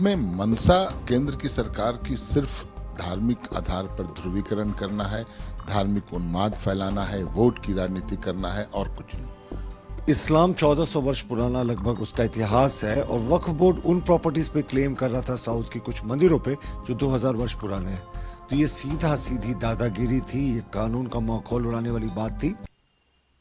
इसमें मंशा केंद्र की सरकार की सिर्फ धार्मिक आधार पर ध्रुवीकरण करना है, धार्मिक उन्माद फैलाना है, वोट की राजनीति करना है और कुछ नहीं। इस्लाम 1400 वर्ष पुराना लगभग उसका इतिहास है और वक्फ बोर्ड उन प्रॉपर्टीज पे क्लेम कर रहा था साउथ की कुछ मंदिरों पे जो 2000 वर्ष पुराने हैं। तो ये सीधी दादागिरी थी, ये कानून का मौखौल उड़ाने वाली बात थी।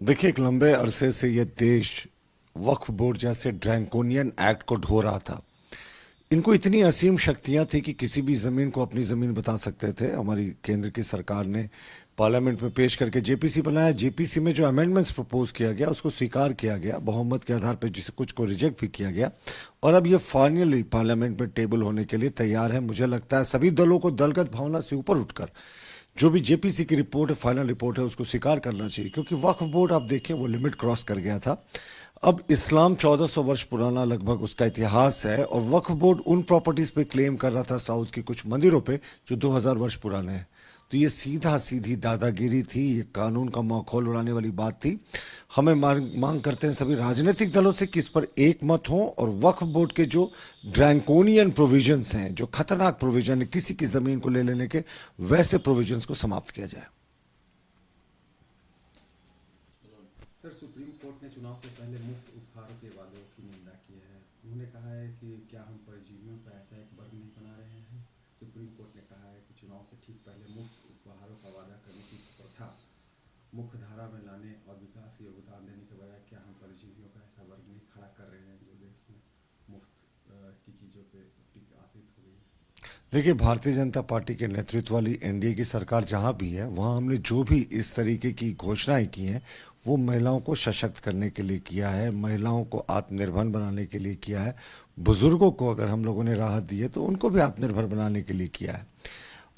देखिए, एक लंबे अरसे से ये देश वक्फ बोर्ड जैसे ड्रैंकोनियन एक्ट को ढो रहा था। इनको इतनी असीम शक्तियां थी कि किसी भी जमीन को अपनी जमीन बता सकते थे। हमारी केंद्र की सरकार ने पार्लियामेंट में पेश करके जेपीसी बनाया। जेपीसी में जो अमेंडमेंट्स प्रपोज किया गया उसको स्वीकार किया गया बहुमत के आधार पर, जिसे कुछ को रिजेक्ट भी किया गया और अब ये फाइनली पार्लियामेंट में टेबल होने के लिए तैयार है। मुझे लगता है सभी दलों को दलगत भावना से ऊपर उठकर जो भी जेपीसी की रिपोर्ट है, फाइनल रिपोर्ट है, उसको स्वीकार करना चाहिए, क्योंकि वक्फ बोर्ड आप देखें वो लिमिट क्रॉस कर गया था। अब इस्लाम 1400 वर्ष पुराना लगभग उसका इतिहास है और वक्फ बोर्ड उन प्रॉपर्टीज पे क्लेम कर रहा था साउथ की कुछ मंदिरों पे जो 2000 वर्ष पुराने हैं। तो ये सीधी दादागिरी थी, ये कानून का मौखौल उड़ाने वाली बात थी। हमें मांग करते हैं सभी राजनीतिक दलों से कि इस पर एक मत हो और वक्फ बोर्ड के जो ड्रैंकोनियन प्रोविजंस हैं, जो खतरनाक प्रोविजन है किसी की जमीन को ले लेने के, वैसे प्रोविजंस को समाप्त किया जाए। सर, सुप्रीम कोर्ट ने चुनाव से पहले मुफ्त उपहारों के वादों की निंदा की है। उन्होंने कहा है कि क्या हम परजीवियों का ऐसा एक वर्ग नहीं बना रहे हैं। सुप्रीम कोर्ट ने कहा है कि चुनाव से ठीक पहले मुफ्त उपहारों का वादा करने की प्रथा मुख्य धारा में लाने और विकास की योगदान देने के बजाय क्या हम परजीवियों का ऐसा वर्ग नहीं खड़ा कर रहे हैं जो देश में मुफ्त की चीज़ों पे आश्रित हो गई है। देखिए, भारतीय जनता पार्टी के नेतृत्व वाली एनडीए की सरकार जहां भी है वहां हमने जो भी इस तरीके की घोषणाएं की हैं वो महिलाओं को सशक्त करने के लिए किया है, महिलाओं को आत्मनिर्भर बनाने के लिए किया है। बुजुर्गों को अगर हम लोगों ने राहत दी है तो उनको भी आत्मनिर्भर बनाने के लिए किया है।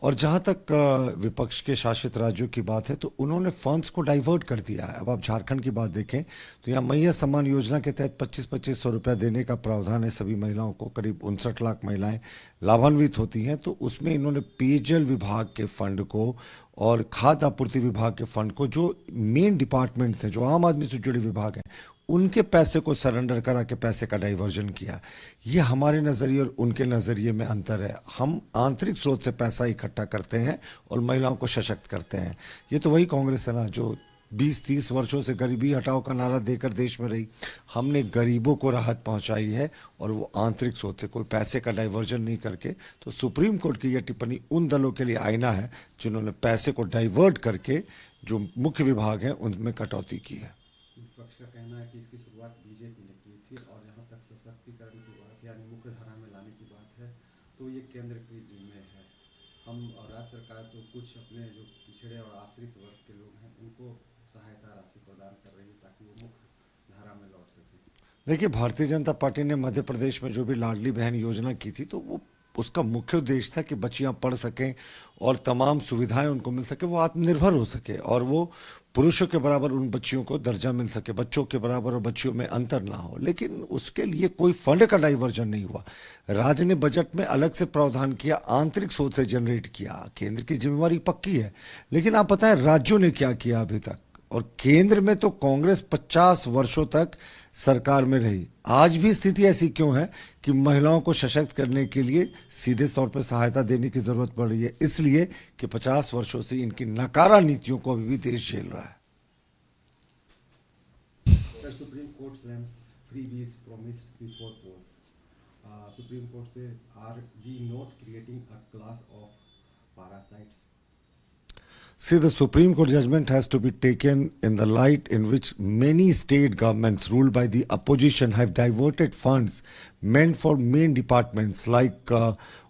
और जहां तक विपक्ष के शासित राज्यों की बात है तो उन्होंने फंड्स को डाइवर्ट कर दिया है। अब आप झारखंड की बात देखें तो यहाँ मैया सम्मान योजना के तहत 25-2500 रुपया देने का प्रावधान है सभी महिलाओं को। करीब 59 लाख महिलाएं लाभान्वित होती हैं। तो उसमें इन्होंने पेयजल विभाग के फंड को और खाद्य आपूर्ति विभाग के फंड को, जो मेन डिपार्टमेंट्स हैं, जो आम आदमी से जुड़े विभाग हैं, उनके पैसे को सरेंडर करा के पैसे का डाइवर्जन किया। ये हमारे नज़रिए और उनके नज़रिए में अंतर है। हम आंतरिक स्रोत से पैसा इकट्ठा करते हैं और महिलाओं को सशक्त करते हैं। ये तो वही कांग्रेस है ना जो 20-30 वर्षों से गरीबी हटाओ का नारा देकर देश में रही। हमने गरीबों को राहत पहुंचाई है और वो आंतरिक स्रोत से, कोई पैसे का डाइवर्जन नहीं करके। तो सुप्रीम कोर्ट की यह टिप्पणी उन दलों के लिए आईना है जिन्होंने पैसे को डाइवर्ट करके जो मुख्य विभाग हैं उनमें कटौती की है। विपक्ष का कहना है कि इसकी शुरुआत बीजेपी ने की थी और जहां तक सशक्तिकरण की बात यानी मुख्य धारा में लाने की बात है तो ये केंद्र की जिम्मे है। हम और राज्य सरकार तो कुछ अपने जो पिछड़े और आश्रित वर्ग के लोग हैं उनको सहायता राशि प्रदान कर रही है ताकि वो मुख्य धारा में लौट सके। देखिए, भारतीय जनता पार्टी ने मध्य प्रदेश में जो भी लाडली बहन योजना की थी तो वो उसका मुख्य उद्देश्य था कि बच्चियां पढ़ सकें और तमाम सुविधाएं उनको मिल सके, वो आत्मनिर्भर हो सके और वो पुरुषों के बराबर उन बच्चियों को दर्जा मिल सके, बच्चों के बराबर और बच्चियों में अंतर ना हो। लेकिन उसके लिए कोई फंड का डाइवर्जन नहीं हुआ। राज्य ने बजट में अलग से प्रावधान किया, आंतरिक स्रोत से जनरेट किया। केंद्र की जिम्मेवारी पक्की है, लेकिन आप बताएं राज्यों ने क्या किया अभी तक। और केंद्र में तो कांग्रेस 50 वर्षों तक सरकार में रही। आज भी स्थिति ऐसी क्यों है कि महिलाओं को सशक्त करने के लिए सीधे तौर पर सहायता देने की जरूरत पड़ रही है? इसलिए कि 50 वर्षों से इनकी नकारा नीतियों को अभी भी देश झेल रहा है। Supreme court slams freebies promised before polls. Supreme court से are we not creating a class of parasites? See, the Supreme Court judgment has to be taken in the light in which many state governments ruled by the opposition have diverted funds meant for main departments like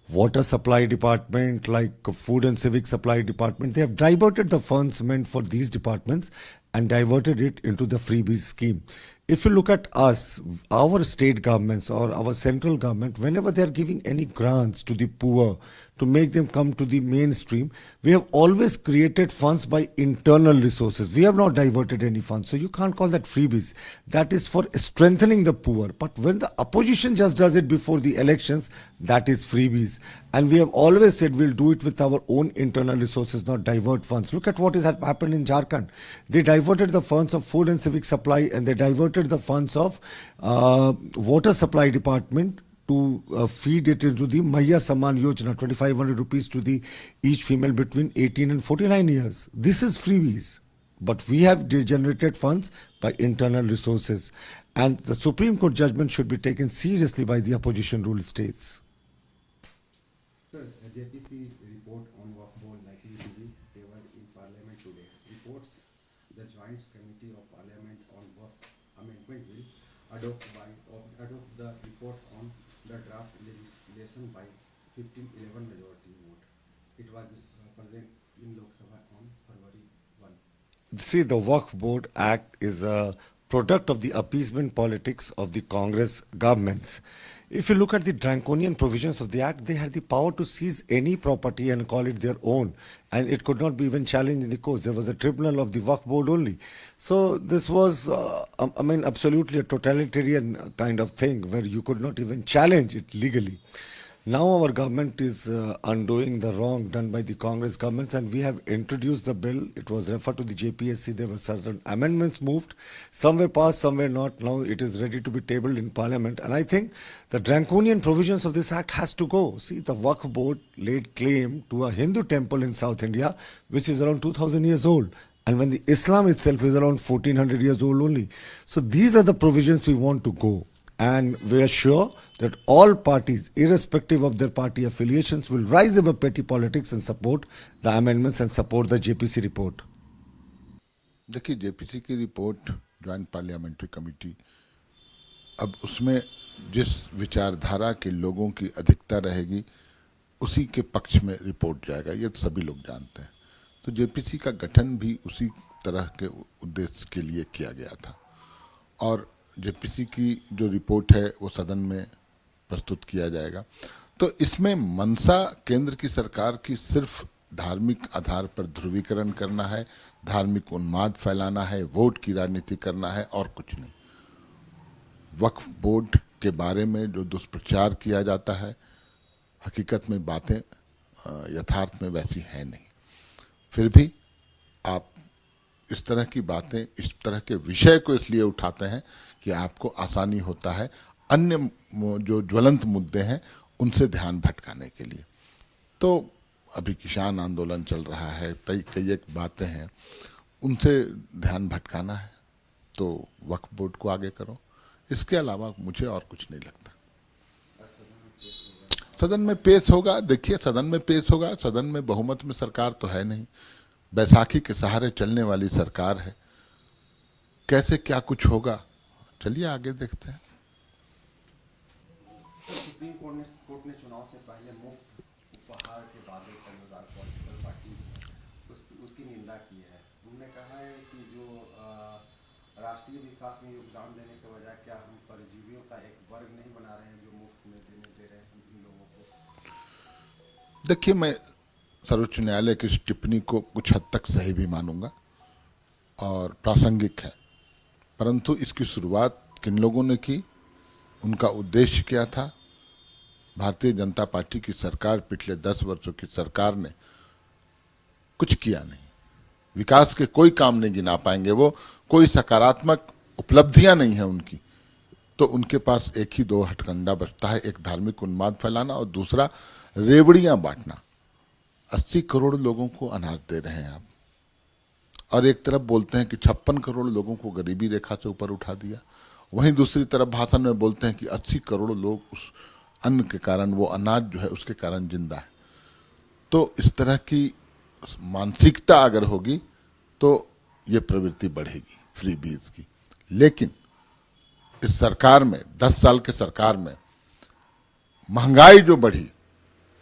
water supply department, like food and civic supply department. They have diverted the funds meant for these departments and diverted it into the freebies scheme. If you look at us, our state governments or our central government, whenever they are giving any grants to the poor to make them come to the mainstream, we have always created funds by internal resources. We have not diverted any funds. So you can't call that freebies. That is for strengthening the poor. But when the opposition just does it before the elections, that is freebies. And we have always said we'll do it with our own internal resources, not divert funds. Look at what has happened in Jharkhand. They diverted the funds of food and civic supply and they diverted the funds of water supply department to feed it into the Mahia Samman Yojana, 2,500 rupees to the each female between 18 and 49 years. This is freebies. But we have generated funds by internal resources. And the Supreme Court judgment should be taken seriously by the opposition ruled states. Sir, a JPC report on Waqf Board likely to be tabled in Parliament today. Reports the Joint Committee of Parliament on Waqf Amendment will adopt the report on the draft legislation by 15-11 majority vote. It was present in Lok Sabha on February 1. See, the Waqf Board Act is a product of the appeasement politics of the Congress governments. If you look at the draconian provisions of the Act, they had the power to seize any property and call it their own, and it could not be even challenged in the courts. There was a tribunal of the Waqf Board only. So this was, absolutely a totalitarian kind of thing where you could not even challenge it legally. Now our government is undoing the wrong done by the Congress governments, and we have introduced the bill. It was referred to the JPSC. There were certain amendments moved. Some were passed, some were not. Now it is ready to be tabled in Parliament. And I think the draconian provisions of this act has to go. See, the Waqf Board laid claim to a Hindu temple in South India, which is around 2,000 years old. And when the Islam itself is around 1,400 years old only. So these are the provisions we want to go. And we are sure that all parties, irrespective of their party affiliations, will rise above petty politics and support the amendments and support the JPC report. देखिए, JPC की report joint parliamentary committee, अब उसमें जिस विचारधारा के लोगों की अधिकता रहेगी उसी के पक्ष में रिपोर्ट जाएगा, ये तो सभी लोग जानते हैं। तो जेपीसी का गठन भी उसी तरह के उद्देश्य के लिए किया गया था और जेपीसी की जो रिपोर्ट है वो सदन में प्रस्तुत किया जाएगा। तो इसमें मंशा केंद्र की सरकार की सिर्फ धार्मिक आधार पर ध्रुवीकरण करना है, धार्मिक उन्माद फैलाना है, वोट की राजनीति करना है और कुछ नहीं। वक्फ बोर्ड के बारे में जो दुष्प्रचार किया जाता है, हकीकत में बातें यथार्थ में वैसी हैं नहीं। फिर भी आप इस तरह की बातें, इस तरह के विषय को इसलिए उठाते हैं कि आपको आसानी होता है अन्य जो ज्वलंत मुद्दे हैं उनसे ध्यान भटकाने के लिए। तो अभी किसान आंदोलन चल रहा है, कई एक बातें हैं, उनसे ध्यान भटकाना है तो वक्फ बोर्ड को आगे करो। इसके अलावा मुझे और कुछ नहीं लगता। सदन में पेश होगा, देखिए सदन में पेश होगा। सदन में बहुमत में सरकार तो है नहीं, बैसाखी के सहारे चलने वाली सरकार है। कैसे क्या कुछ होगा, चलिए आगे देखते हैं। सुप्रीम कोर्ट ने चुनाव से पहले मुफ्त उपहार के वादे पर पॉलिटिकल पार्टी उसकी निंदा की है। उन्होंने कहा है कि जो राष्ट्रीय विकास में योगदान देने के बजाय क्या हम परजीवियों का एक वर्ग नहीं बना रहे हैं जो मुफ्त में दे रहे हैं इन लोगों को। देखिए, मैं सर्वोच्च न्यायालय की इस टिप्पणी को कुछ हद तक सही भी मानूंगा और प्रासंगिक है, परंतु इसकी शुरुआत किन लोगों ने की, उनका उद्देश्य क्या था? भारतीय जनता पार्टी की सरकार, पिछले 10 वर्षों की सरकार ने कुछ किया नहीं, विकास के कोई काम नहीं गिना पाएंगे वो, कोई सकारात्मक उपलब्धियां नहीं है उनकी। तो उनके पास एक ही दो हथकंडा बचता है, एक धार्मिक उन्माद फैलाना और दूसरा रेवड़ियां बांटना। 80 करोड़ लोगों को अनाज दे रहे हैं आप, और एक तरफ बोलते हैं कि 56 करोड़ लोगों को गरीबी रेखा से ऊपर उठा दिया, वहीं दूसरी तरफ भाषण में बोलते हैं कि 80 करोड़ लोग उस अन्न के कारण, वो अनाज जो है उसके कारण जिंदा है। तो इस तरह की मानसिकता अगर होगी तो ये प्रवृत्ति बढ़ेगी फ्री बीज की। लेकिन इस सरकार में, 10 साल के सरकार में महंगाई जो बढ़ी,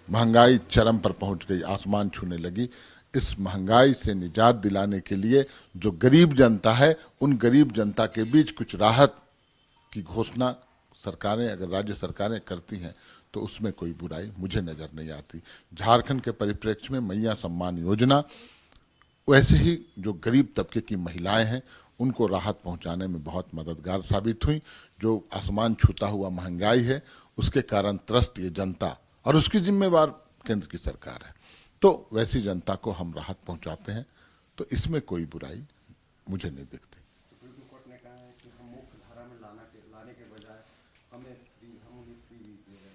महंगाई चरम पर पहुंच गई, आसमान छूने लगी। इस महंगाई से निजात दिलाने के लिए जो गरीब जनता है, उन गरीब जनता के बीच कुछ राहत की घोषणा सरकारें, अगर राज्य सरकारें करती हैं तो उसमें कोई बुराई मुझे नजर नहीं आती। झारखंड के परिप्रेक्ष्य में मैया सम्मान योजना वैसे ही जो गरीब तबके की महिलाएं हैं उनको राहत पहुंचाने में बहुत मददगार साबित हुई। जो आसमान छूता हुआ महंगाई है उसके कारण त्रस्त ये जनता, और उसकी जिम्मेवार केंद्र की सरकार है, तो वैसी जनता को हम राहत पहुंचाते हैं, तो इसमें कोई बुराई मुझे नहीं दिखती। सुप्रीम कोर्ट ने कहा है कि हम मुख्य धारा में लाने के बजाय हम उन्हें फ्री दे रहे हैं।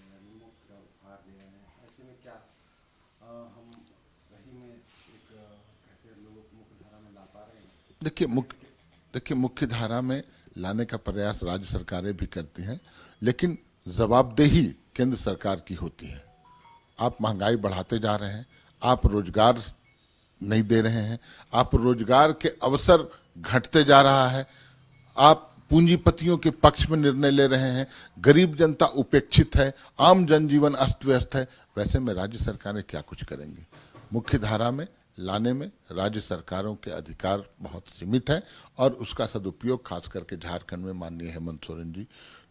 क्या हम सही में एक कहते हैं लोगों को मुख्य धारा में ला पा रहे हैं? देखिए मुख्य धारा में लाने का प्रयास राज्य सरकारें भी करती हैं, लेकिन जवाबदेही केंद्र सरकार की होती है। आप महंगाई बढ़ाते जा रहे हैं, आप रोजगार नहीं दे रहे हैं, आप रोजगार के अवसर घटते जा रहा है, आप पूंजीपतियों के पक्ष में निर्णय ले रहे हैं, गरीब जनता उपेक्षित है, आम जनजीवन अस्त व्यस्त है। वैसे में राज्य सरकारें क्या कुछ करेंगी? मुख्य धारा में लाने में राज्य सरकारों के अधिकार बहुत सीमित है और उसका सदुपयोग खास करके झारखंड में माननीय हेमंत सोरेन जी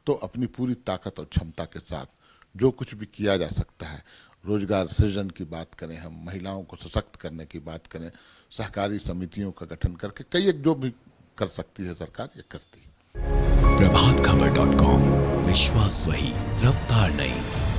तो अपनी पूरी ताकत और क्षमता के साथ जो कुछ भी किया जा सकता है, रोजगार सृजन की बात करें, हम महिलाओं को सशक्त करने की बात करें, सहकारी समितियों का गठन करके कई एक जो भी कर सकती है सरकार ये करती है। प्रभातखबर.com, विश्वास वही, रफ्तार नहीं।